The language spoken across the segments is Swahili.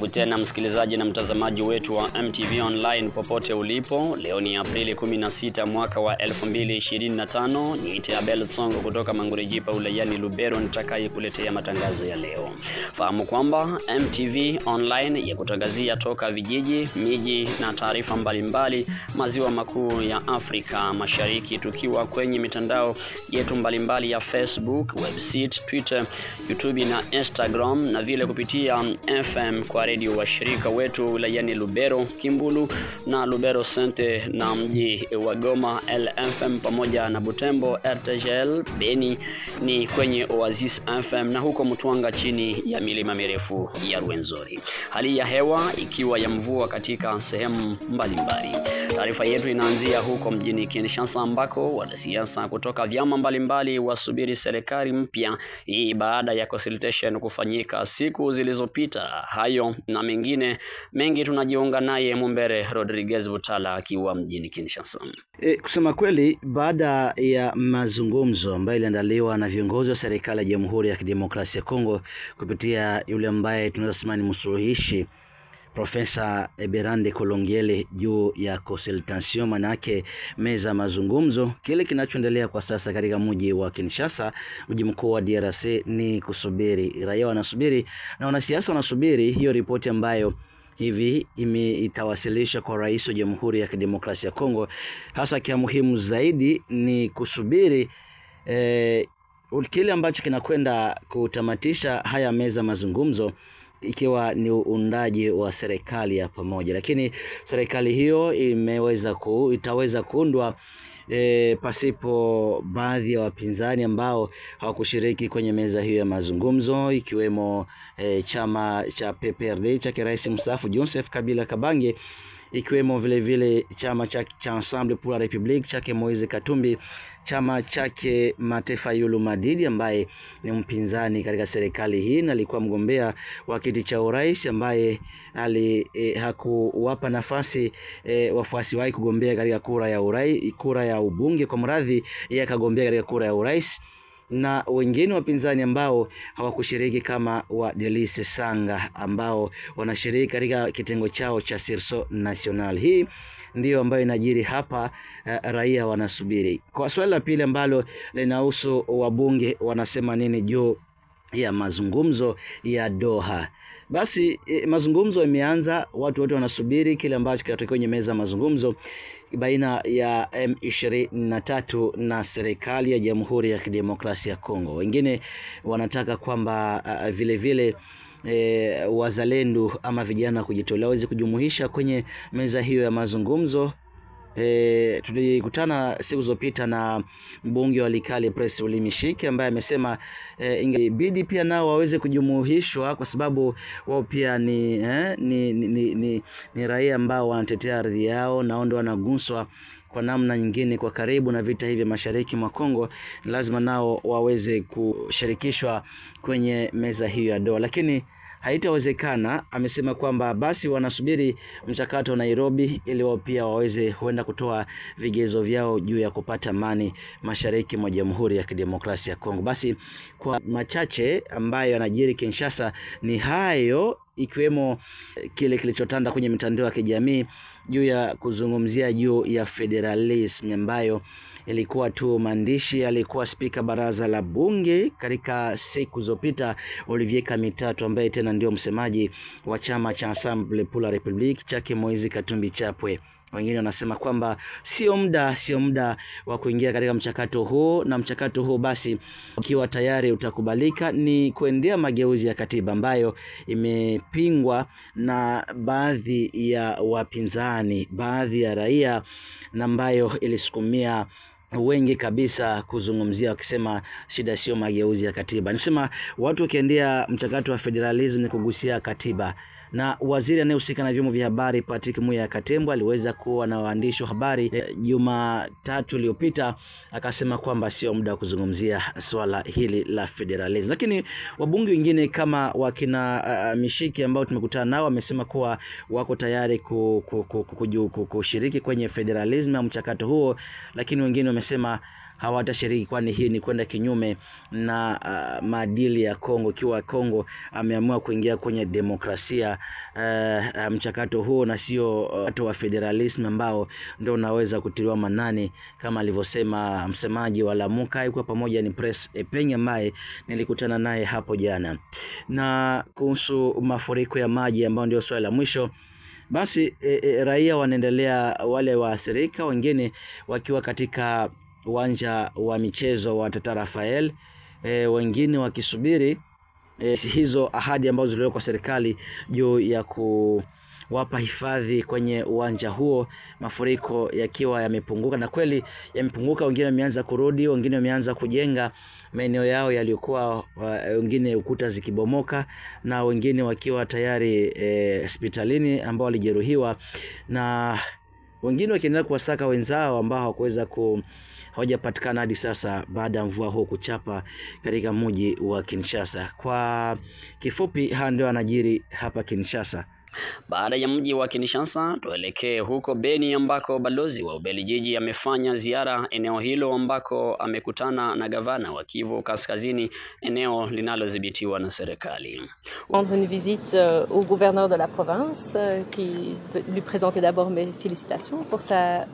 Karibu tena msikilizaji na mtazamaji wetu wa MTV Online popote ulipo. Leo ni Aprili 16 mwaka wa 2025. Niite Abel Tsongo kutoka Mangurejipa wilayani Lubero nitakayekuletea matangazo ya leo. Fahamu kwamba MTV Online yakutangazia toka vijiji, miji na taarifa mbalimbali maziwa makuu ya Afrika Mashariki, tukiwa kwenye mitandao yetu mbalimbali ya Facebook, website, Twitter, YouTube na Instagram, na vile kupitia FM kwa redio wa shirika wetu wilayani Lubero, Kimbulu na Lubero Sente na mji wa Goma LFM pamoja na Butembo RTGL. Beni ni kwenye Oasis FM na huko Mtwanga chini ya milima mirefu ya Rwenzori. Hali ya hewa ikiwa ya mvua katika sehemu mbalimbali. Taarifa yetu inaanzia huko mjini Kinshasa ambako wanasiasa kutoka vyama mbalimbali wasubiri serikali mpya hii baada ya consultation kufanyika siku zilizopita. Hayo na mengine mengi tunajiunga naye Mumbere Rodriguez Butala akiwa mjini Kinshasa. Kusema kweli, baada ya mazungumzo ambayo iliandaliwa na viongozi wa serikali ya Jamhuri ya Kidemokrasia ya Kongo kupitia yule ambaye tunaweza sema ni msuluhishi Profesa Eberande Kolongele juu ya consultation, manake meza mazungumzo, kile kinachoendelea kwa sasa katika mji wa Kinshasa, mji mkuu wa DRC, ni kusubiri. Raia wanasubiri na wanasiasa wanasubiri hiyo ripoti ambayo hivi itawasilishwa kwa rais wa Jamhuri ya Kidemokrasia ya Kongo. Hasa kia muhimu zaidi ni kusubiri kile ambacho kinakwenda kutamatisha haya meza mazungumzo, ikiwa ni uundaji wa serikali ya pamoja. Lakini serikali hiyo itaweza kuundwa pasipo baadhi ya wapinzani ambao hawakushiriki kwenye meza hiyo ya mazungumzo, ikiwemo chama cha PPRD cha rais mstaafu Joseph Kabila Kabange, ikiwemo vile vile chama cha Ensemble pour la République chake Moise Katumbi, chama chake Matefa Yulu Madidi ambaye ni mpinzani katika serikali hii na alikuwa mgombea wa kiti cha urais, ambaye hakuwapa nafasi wafuasi wake kugombea katika kura ya ubunge kwa mradhi, yeye akagombea katika kura ya urais, na wengine wapinzani ambao hawakushiriki kama wa Delice Sanga ambao wanashiriki katika kitengo chao cha Sirso National. Hii ndio ambayo inajiri hapa. Raia wanasubiri. Kwa swali la pili ambalo linahusu wabunge wanasema nini juu ya mazungumzo ya Doha. Basi mazungumzo yameanza, watu wote wanasubiri kile ambacho kitatoka kwenye meza mazungumzo baina ya M23 na serikali ya Jamhuri ya Kidemokrasia ya Kongo. Wengine wanataka kwamba vile vile wazalendo ama vijana kujitolea waweze kujumuisha kwenye meza hiyo ya mazungumzo. Tulikutana siku zilizopita na mbunge wa Likale Press Ulimishike ambaye amesema ingebidi pia nao waweze kujumuishwa kwa sababu wao pia ni raia ambao wanatetea ardhi yao na ndio wanaguswa kwa namna nyingine kwa karibu na vita hivi mashariki mwa Kongo. Lazima nao waweze kushirikishwa kwenye meza hiyo ya Doha, lakini haitawezekana. Amesema kwamba basi wanasubiri mchakato wa Nairobi ili wao pia waweze huenda kutoa vigezo vyao juu ya kupata amani mashariki mwa Jamhuri ya Kidemokrasia ya Kongo. Basi kwa machache ambayo yanajiri Kinshasa ni hayo, ikiwemo kile kilichotanda kwenye mitandao ya kijamii juu ya kuzungumzia juu ya federalism, ambayo ilikuwa tu maandishi. Alikuwa spika baraza la bunge katika siku zilizopita Olivier Kamitatu, ambaye tena ndio msemaji wa chama cha Ensemble pour la République chake Moise Katumbi Chapwe. Wengine wanasema kwamba sio muda wa kuingia katika mchakato huo, na mchakato huo basi ukiwa tayari utakubalika ni kuendea mageuzi ya katiba ambayo imepingwa na baadhi ya wapinzani, baadhi ya raia, na ambayo ilisukumia wengi kabisa kuzungumzia wakisema shida sio mageuzi ya katiba. Nisema watu wakiendea mchakato wa federalism ni kugusia katiba. Na waziri anayehusika na vyombo vya habari Patrick Muya Katembo aliweza kuwa na waandishi wa habari Jumatatu iliyopita, akasema kwamba sio muda wa kuzungumzia swala hili la federalism. Lakini wabunge wengine kama wakina Mishiki ambao tumekutana nao wamesema kuwa wako tayari kushiriki kwenye federalism na mchakato huo, lakini wengine wamesema hawatashiriki, kwani hii ni kwenda kinyume na maadili ya Kongo. Ikiwa Kongo ameamua kuingia kwenye demokrasia, mchakato huo na sio watu wa federalism ambao ndio unaweza kutiliwa manani, kama alivyosema msemaji wa Lamuka. Yuko pamoja ni Press Epenya ambaye nilikutana naye hapo jana. Na kuhusu mafuriko ya maji ambao ndio swali la mwisho, basi raia wanaendelea, wale waathirika wengine wakiwa katika uwanja wa michezo wa Tata Rafael, wengine wakisubiri hizo ahadi ambazo ziliwekwa kwa serikali juu ya kuwapa hifadhi kwenye uwanja huo, mafuriko yakiwa yamepunguka. Na kweli yamepunguka, wengine wameanza kurudi, wengine wameanza kujenga maeneo yao yaliokuwa, wengine ukuta zikibomoka, na wengine wakiwa tayari hospitalini ambao walijeruhiwa, na wengine wakiendelea kuwasaka wenzao ambao hawakuweza hawajapatikana hadi sasa baada ya mvua huo kuchapa katika mji wa Kinshasa. Kwa kifupi, haya ndio yanajiri hapa Kinshasa. Baada ya mji wa Kinshasa, tuelekee huko Beni ambako balozi wa Ubelgiji amefanya ziara eneo hilo, ambako amekutana na gavana wa Kivu Kaskazini, eneo linalodhibitiwa na serikali. Rendre une visite au gouverneur de la province qui lui présenter d'abord mes félicitations pour sa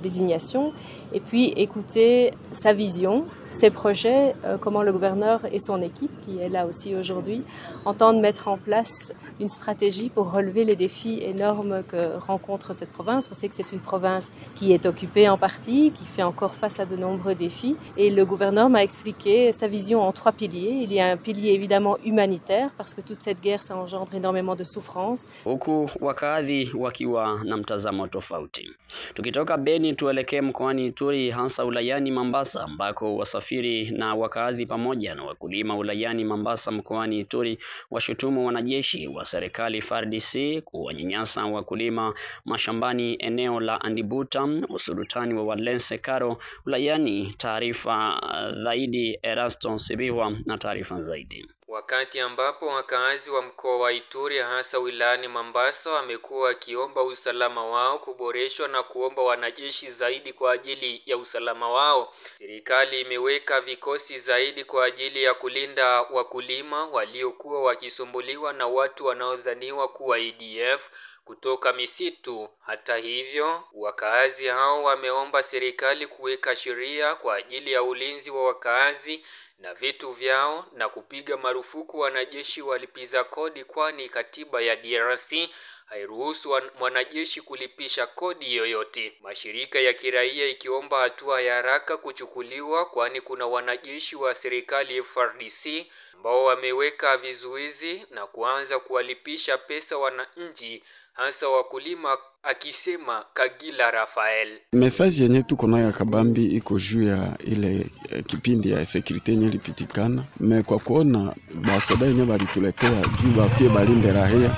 désignation, et puis écouter sa vision, ses projets, comment le gouverneur et son équipe, qui est là aussi aujourd'hui, entendent mettre en place une stratégie pour relever les défis énormes que rencontre cette province. On sait que c'est une province qui est occupée en partie, qui fait encore face à de nombreux défis. Et le gouverneur m'a expliqué sa vision en 3 piliers. Il y a un pilier évidemment humanitaire, parce que toute cette guerre, ça engendre énormément de souffrance. Huku wakaadhi wakiwa na mtazamo tofauti. Tukitoka Beni tuelekee mkoani Ituri, hasa ulayani Mambasa, ambako wasafiri na wakaadhi pamoja na wakulima ulayani Mambasa mkoani Ituri washutumu wanajeshi wa serikali FARDC kuwanyanyasa wakulima mashambani eneo la Andibuta, usultani wa Walense Karo ulayani. Taarifa zaidi Erasto Sibihwa na taarifa zaidi. Wakati ambapo wakaazi wa mkoa wa Ituri hasa wilayani Mambasa wamekuwa wakiomba usalama wao kuboreshwa na kuomba wanajeshi zaidi kwa ajili ya usalama wao, serikali imeweka vikosi zaidi kwa ajili ya kulinda wakulima waliokuwa wakisumbuliwa na watu wanaodhaniwa kuwa ADF kutoka misitu. Hata hivyo, wakaazi hao wameomba serikali kuweka sheria kwa ajili ya ulinzi wa wakaazi na vitu vyao na kupiga marufuku wanajeshi walipiza kodi, kwani katiba ya DRC hairuhusu mwanajeshi kulipisha kodi yoyote. Mashirika ya kiraia ikiomba hatua ya haraka kuchukuliwa, kwani kuna wanajeshi wa serikali FARDC ambao wameweka vizuizi na kuanza kuwalipisha pesa wananchi, hasa wakulima, akisema Kagila Rafael. Message yenye tuko nayo ya kabambi iko juu ya ile kipindi ya security yenye lipitikana. Kwa kuona basoda yenye balituletea juu bapie balinde rahia,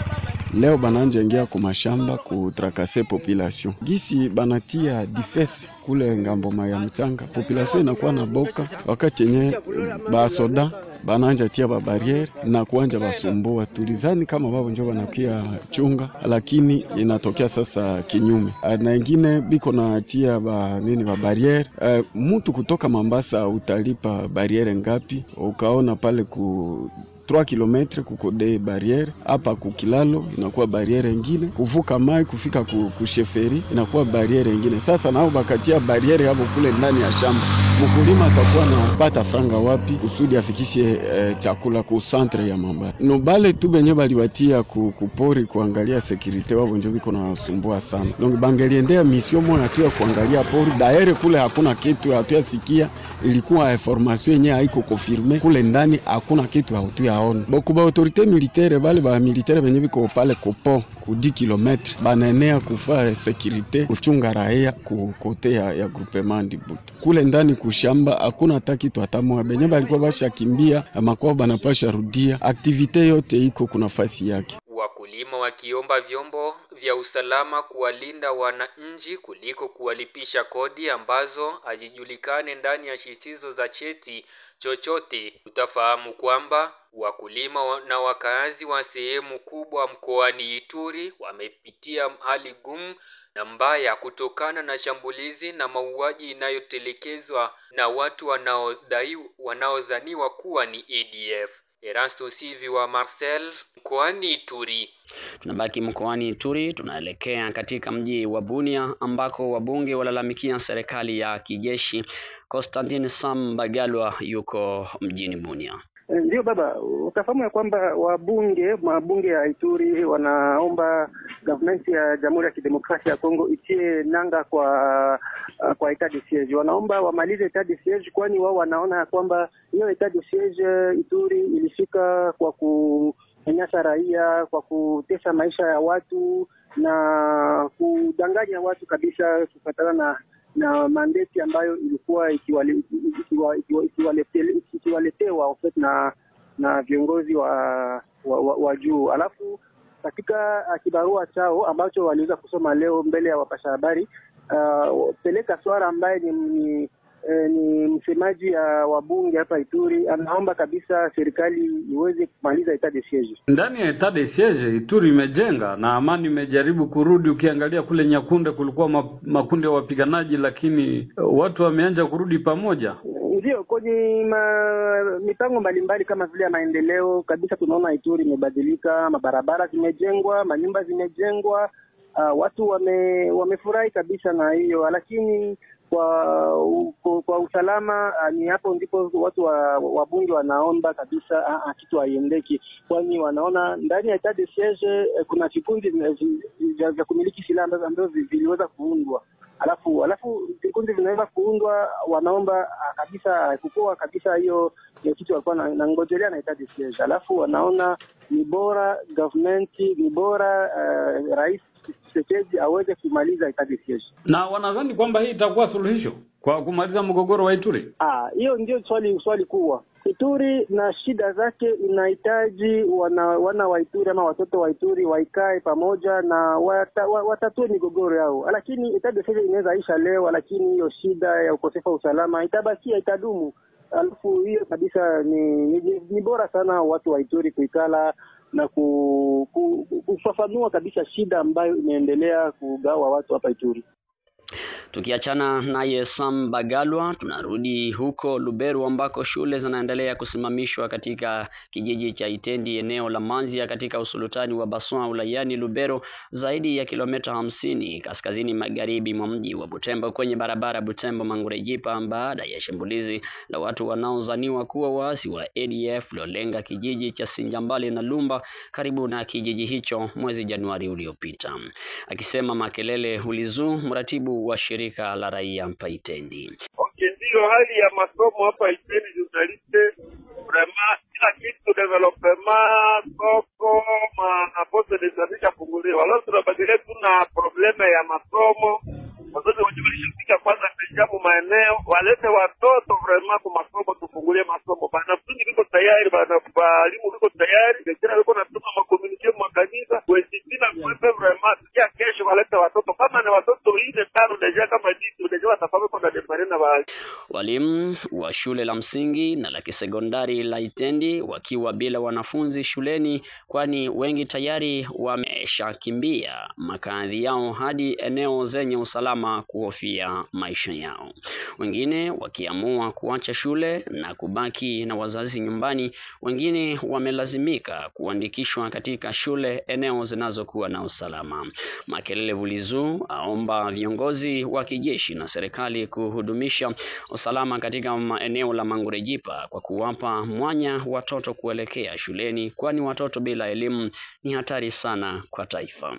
leo bananja ingia kwa mashamba kutrakase population. Gisi banatia defense kule ngamboma ya mchanga, population inakuwa na boka, wakati yenye basoda bananja tia ba barriere na kuanja basumbua. Tulizani kama babo njo banakia chunga, lakini inatokea sasa kinyume. Na ingine biko na tia ba barriere. Mtu kutoka Mambasa utalipa barriere ngapi? Ukaona pale ku 3 km kukode barriere, hapa kukilalo inakuwa barriere nyingine, kuvuka mai kufika kusheferi inakuwa barriere nyingine. Sasa nao bakatia barriere hapo kule ndani ya shamba, mkulima atakuwa na pata franga wapi kusudi afikishe chakula ku centre ya Mambasa? No bale tu benye baliwatia kupori kuangalia security wao njo biko na sumbua sana. Donc bangeliendea mission moja tu ya kuangalia pori, daire kule hakuna kitu hatuyasikia, ilikuwa information yenyewe haiko confirme, kule ndani hakuna kitu hatuya. Boku ba autorité militaire bale ba militaire benye biko pale kopo ku 10 km banenea kufa sécurité kuchunga raia ku kote ya groupement Andibuta. Kule ndani kushamba hakuna hata kitu hatamoa, benye balikuwa basha kimbia amakwao banapasha rudia, activité yote iko kuna fasi yake. wakulima wakiomba vyombo vya usalama kuwalinda wananchi kuliko kuwalipisha kodi ambazo hazijulikane ndani ya shisizo za cheti chochote. Utafahamu kwamba wakulima na wakazi wa sehemu kubwa mkoani Ituri wamepitia hali gumu na mbaya kutokana na shambulizi na mauaji inayotelekezwa na watu wanaodhaniwa kuwa ni ADF. Erasto Sivi wa Marcel, mkoani Ituri. Tunabaki mkoani Ituri, tunaelekea katika mji wa Bunia ambako wabunge walalamikia serikali ya kijeshi. Constantine Sam Bagalwa yuko mjini Bunia. Ndio baba, utafahamu ya kwamba mabunge ya Ituri wanaomba government ya Jamhuri ya Kidemokrasia ya Kongo itie nanga kwa etat de siege. Wanaomba wamalize etat de siege, kwani wao wanaona kwamba hiyo etat de siege Ituri ilifika kwa kunyanyasa raia, kwa kutesa maisha ya watu na kudanganya watu kabisa kufuatana na mandate ambayo ilikuwa ikiwaletewa na viongozi wa juu. Alafu katika kibarua chao ambacho waliweza kusoma leo mbele ya wapasha habari, Peleka Swara ambaye ni msemaji ya wabunge hapa Ituri anaomba kabisa serikali iweze kumaliza etat de siege. Ndani ya etat de siege Ituri imejenga na amani imejaribu kurudi. Ukiangalia kule Nyakunde kulikuwa makundi ya wapiganaji, lakini watu wameanza kurudi pamoja. Ndio, kwenye mipango mbalimbali kama vile ya maendeleo kabisa tunaona Ituri imebadilika, mabarabara zimejengwa, manyumba zimejengwa, watu wamefurahi kabisa na hiyo, lakini kwa usalama ni hapo ndipo watu wabunge wanaomba kabisa kitu haiendeki, kwani wanaona ndani ya etat de siege kuna vikundi vya kumiliki silaha ambazo viliweza kuundwa. Alafu vikundi vinaweza kuundwa, wanaomba kabisa kukua kabisa hiyo kitu walikuwa na ngojelea na etat de siege. Alafu wanaona ni bora government, ni bora rais Tshisekedi aweze kumaliza etat de siege. Na wanadhani kwamba hii itakuwa suluhisho kwa kumaliza mgogoro wa Ituri? Hiyo ndio swali kubwa. Ituri na shida zake inahitaji wana wa Ituri ama watoto wa Ituri waikae pamoja na watatue migogoro yao. Lakini etat de siege inaweza isha leo, lakini hiyo shida ya ukosefu wa usalama itabakia, itadumu. Alafu hiyo kabisa ni bora sana watu wa Ituri kuikala na kufafanua kabisa shida ambayo inaendelea kugawa watu hapa Ituri. Tukiachana naye Sam Bagalwa, tunarudi huko Lubero ambako shule zinaendelea kusimamishwa katika kijiji cha Itendi, eneo la Manzia katika usultani wa Baswa ulayani Lubero, zaidi ya kilomita 50 kaskazini magharibi mwa mji wa Butembo, kwenye barabara Butembo Mangurejipa, baada ya shambulizi la watu wanaozaniwa kuwa waasi wa ADF lolenga kijiji cha Sinjambali na Lumba karibu na kijiji hicho mwezi Januari uliopita. Akisema Makelele Hulizu, mratibu wa shirika la raia hapa Itendi. Ndio hali ya masomo hapa Itendi journaliste, vraiment kila kitu development soko na poste de service kufunguliwa. Wala tunabadilia tuna problema ya masomo. Watoto wajibishika kwanza kujabu maeneo, walete watoto vraiment kwa masomo, tufungulie masomo. Banafunzi biko tayari, walimu biko tayari, vijana biko natuma makomunike mwakanisa, wezitina mwepe vraiment ya kesho walete watoto. Kama ni watoto ile tano deja kama ditu deja watafahamu kwa deparena wa walimu wa shule la msingi na la kisekondari la Itendi wakiwa bila wanafunzi shuleni, kwani wengi tayari wameshakimbia makazi yao hadi eneo zenye usalama kuhofia maisha yao. Wengine wakiamua kuacha shule na kubaki na wazazi nyumbani, wengine wamelazimika kuandikishwa katika shule eneo zinazokuwa na usalama. Makelele Bulizu aomba viongozi wa kijeshi na serikali kuhudumisha usalama katika eneo la Mangurejipa kwa kuwapa mwanya watoto kuelekea shuleni, kwani watoto bila elimu ni hatari sana kwa taifa.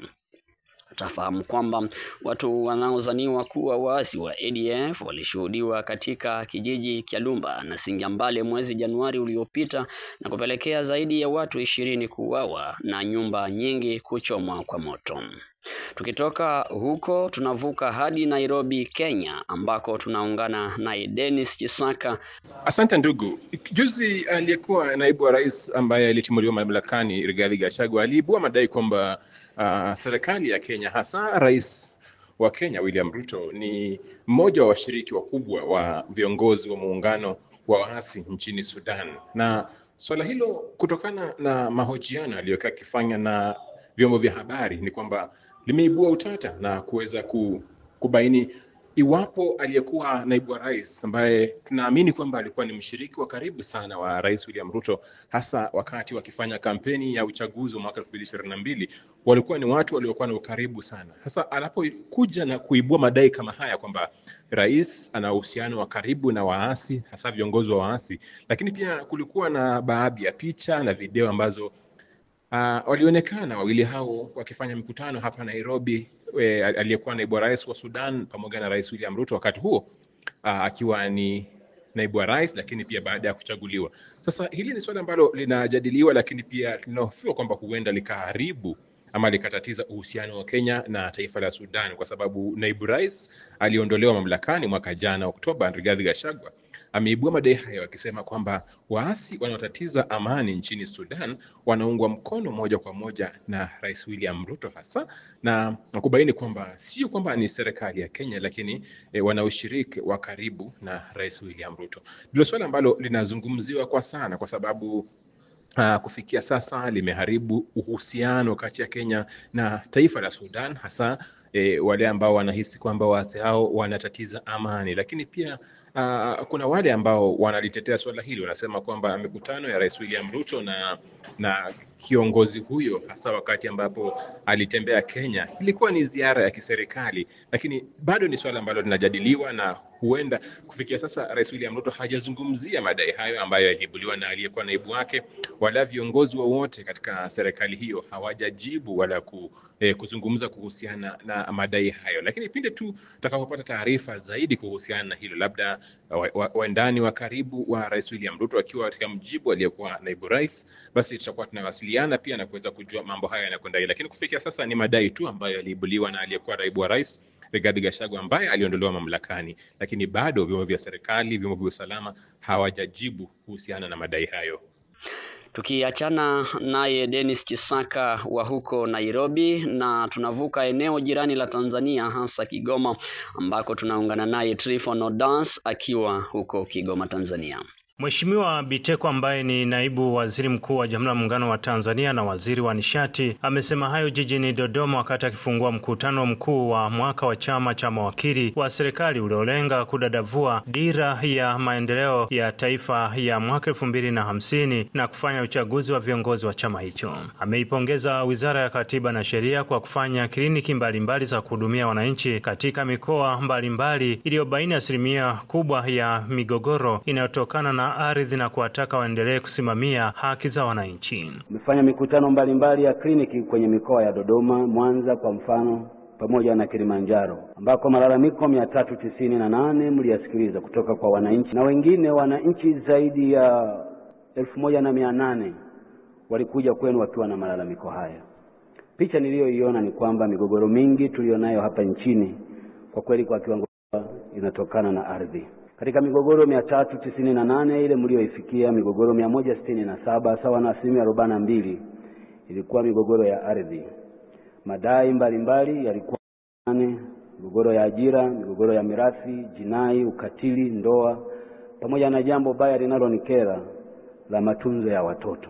Tafahamu kwamba watu wanaozaniwa kuwa waasi wa ADF walishuhudiwa katika kijiji cha Lumba na Sinjambale mwezi Januari uliopita na kupelekea zaidi ya watu 20 kuuawa na nyumba nyingi kuchomwa kwa moto. Tukitoka huko tunavuka hadi Nairobi, Kenya, ambako tunaungana naye Dennis Chisaka. Asante ndugu. Juzi aliyekuwa naibu wa rais ambaye alitimuliwa mamlakani Rigathi Gachagua aliibua madai kwamba serikali ya Kenya, hasa rais wa Kenya William Ruto, ni mmoja wa washiriki wakubwa wa viongozi wa muungano wa waasi nchini Sudan. Na swala hilo, kutokana na mahojiano aliyokuwa akifanya na vyombo vya habari, ni kwamba limeibua utata na kuweza kubaini iwapo aliyekuwa naibu wa rais, ambaye tunaamini kwamba alikuwa ni mshiriki wa karibu sana wa Rais William Ruto, hasa wakati wakifanya kampeni ya uchaguzi wa mwaka 2022, walikuwa ni watu waliokuwa na ukaribu sana. Hasa anapokuja na kuibua madai kama haya kwamba rais ana uhusiano wa karibu na waasi, hasa viongozi wa waasi, lakini pia kulikuwa na baadhi ya picha na video ambazo walionekana wawili hao wakifanya mkutano hapa Nairobi, aliyekuwa naibu wa rais wa Sudan pamoja na Rais William Ruto, wakati huo akiwa ni naibu wa rais, lakini pia baada ya kuchaguliwa. Sasa hili ni swala ambalo linajadiliwa, lakini pia linahofiwa kwamba huenda likaharibu ama likatatiza uhusiano wa Kenya na taifa la Sudan, kwa sababu naibu rais aliondolewa mamlakani mwaka jana Oktoba, Rigathi Gachagua ameibua madai hayo akisema kwamba waasi wanaotatiza amani nchini Sudan wanaungwa mkono moja kwa moja na Rais William Ruto hasa, na kubaini kwamba sio kwamba ni serikali ya Kenya, lakini wana ushiriki wa karibu na Rais William Ruto. Ndilo swala ambalo linazungumziwa kwa sana, kwa sababu kufikia sasa limeharibu uhusiano kati ya Kenya na taifa la Sudan, hasa wale ambao wanahisi kwamba waasi hao wanatatiza amani. Lakini pia kuna wale ambao wanalitetea swala hili, wanasema kwamba mikutano ya Rais William Ruto na kiongozi huyo, hasa wakati ambapo alitembea Kenya, ilikuwa ni ziara ya kiserikali, lakini bado ni swala ambalo linajadiliwa, na huenda kufikia sasa Rais William Ruto hajazungumzia madai hayo ambayo yaliibuliwa na aliyekuwa naibu wake, wala viongozi wote katika serikali hiyo hawajajibu wala kuzungumza kuhusiana na madai hayo. Lakini pinde tu tutakapopata taarifa zaidi kuhusiana na hilo, labda wandani wa karibu wa Rais William Ruto akiwa katika mjibu aliyekuwa naibu rais, basi tutakuwa tunawasiliana pia na kuweza kujua mambo haya yanakwenda. Lakini kufikia sasa ni madai tu ambayo yaliibuliwa na aliyekuwa naibu wa rais Rigathi Gachagua ambaye aliondolewa mamlakani, lakini bado vyombo vya serikali, vyombo vya usalama hawajajibu kuhusiana na madai hayo. Tukiachana naye Dennis Chisaka wa huko Nairobi, na tunavuka eneo jirani la Tanzania, hasa Kigoma, ambako tunaungana naye Trifon Odas akiwa huko Kigoma, Tanzania. Mheshimiwa Biteko ambaye ni naibu waziri mkuu wa Jamhuri ya Muungano wa Tanzania na waziri wa nishati amesema hayo jijini Dodoma wakati akifungua mkutano mkuu wa mwaka wa chama cha mawakili wa serikali uliolenga kudadavua dira ya maendeleo ya taifa ya mwaka 2050 na kufanya uchaguzi wa viongozi wa chama hicho. Ameipongeza Wizara ya Katiba na Sheria kwa kufanya kliniki mbalimbali za kuhudumia wananchi katika mikoa mbalimbali iliyobaini asilimia kubwa ya migogoro inayotokana na ardhi na kuwataka waendelee kusimamia haki za wananchi. Tumefanya mikutano mbalimbali ya kliniki kwenye mikoa ya Dodoma, Mwanza kwa mfano, pamoja na Kilimanjaro, ambako malalamiko 398 mliyasikiliza kutoka kwa wananchi, na wengine wananchi zaidi ya 1800 walikuja kwenu wakiwa na malalamiko haya. Picha niliyoiona ni kwamba migogoro mingi tulionayo hapa nchini kwa kweli kwa kiwango inatokana na ardhi. Katika migogoro 398 ile mlioifikia, migogoro 167 sawa na 42% ilikuwa migogoro ya ardhi. Madai mbalimbali yalikuwa migogoro ya ajira, migogoro ya mirathi, jinai, ukatili, ndoa, pamoja na jambo baya linalonikera la matunzo ya watoto.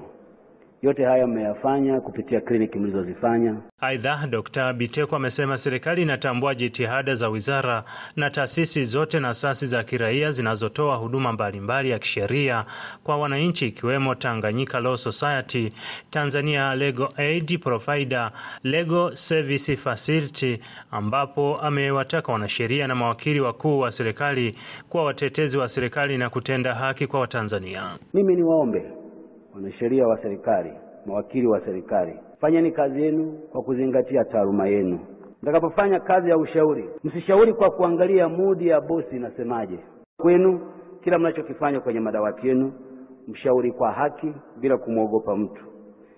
Yote haya mmeyafanya kupitia kliniki mlizozifanya. Aidha, Dr. Biteko amesema serikali inatambua jitihada za wizara na taasisi zote na asasi za kiraia zinazotoa huduma mbalimbali ya kisheria kwa wananchi, ikiwemo Tanganyika Law Society, Tanzania Legal Aid Provider, Legal Service Facility, ambapo amewataka wanasheria na mawakili wakuu wa serikali kuwa watetezi wa serikali na kutenda haki kwa Watanzania. Mimi niwaombe wanasheria wa serikali, mawakili wa serikali, fanyeni kazi yenu kwa kuzingatia taaluma yenu. Mtakapofanya kazi ya ushauri, msishauri kwa kuangalia mood ya bosi inasemaje. Kwenu kila mnachokifanya kwenye madawati yenu, mshauri kwa haki bila kumwogopa mtu,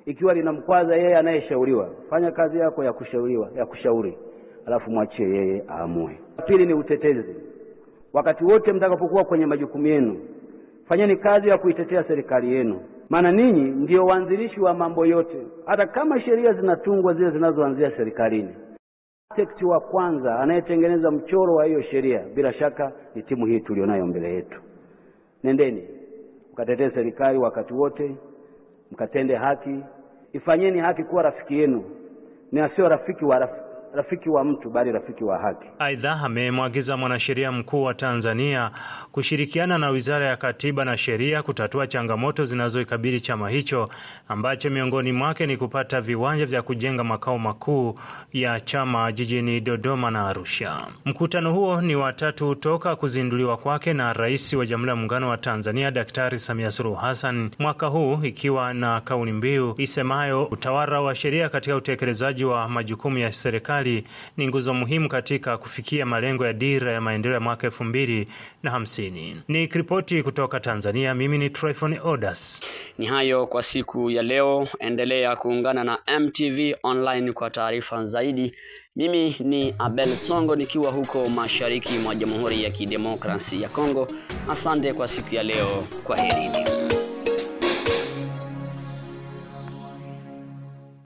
ikiwa linamkwaza yeye anayeshauriwa, fanya kazi yako ya kushauri, alafu mwachie yeye aamue. Pili ni utetezi. Wakati wote mtakapokuwa kwenye majukumu yenu, fanyeni kazi ya kuitetea serikali yenu, maana ninyi ndio waanzilishi wa mambo yote. Hata kama sheria zinatungwa zile zinazoanzia serikalini, architect wa kwanza anayetengeneza mchoro wa hiyo sheria bila shaka ni timu hii tulionayo mbele yetu. Nendeni mkatetee serikali wakati wote, mkatende haki. Ifanyeni haki kuwa rafiki yenu, na sio rafiki wa mtu bali rafiki wa haki. Aidha, amemwagiza mwanasheria mkuu wa Tanzania kushirikiana na Wizara ya Katiba na Sheria kutatua changamoto zinazoikabili chama hicho, ambacho miongoni mwake ni kupata viwanja vya kujenga makao makuu ya chama jijini Dodoma na Arusha. Mkutano huo ni watatu toka kuzinduliwa kwake na Rais wa Jamhuri ya Muungano wa Tanzania Daktari Samia Suluhu Hassan mwaka huu, ikiwa na kauli mbiu isemayo utawala wa sheria katika utekelezaji wa majukumu ya serikali ni nguzo muhimu katika kufikia malengo ya dira ya maendeleo ya mwaka 2050. Ni ripoti kutoka Tanzania. Mimi ni Tryphon Odas. Ni hayo kwa siku ya leo. Endelea kuungana na MTV Online kwa taarifa zaidi. Mimi ni Abel Tsongo nikiwa huko mashariki mwa Jamhuri ya Kidemokrasia ya Kongo. Asante kwa siku ya leo. Kwaherini.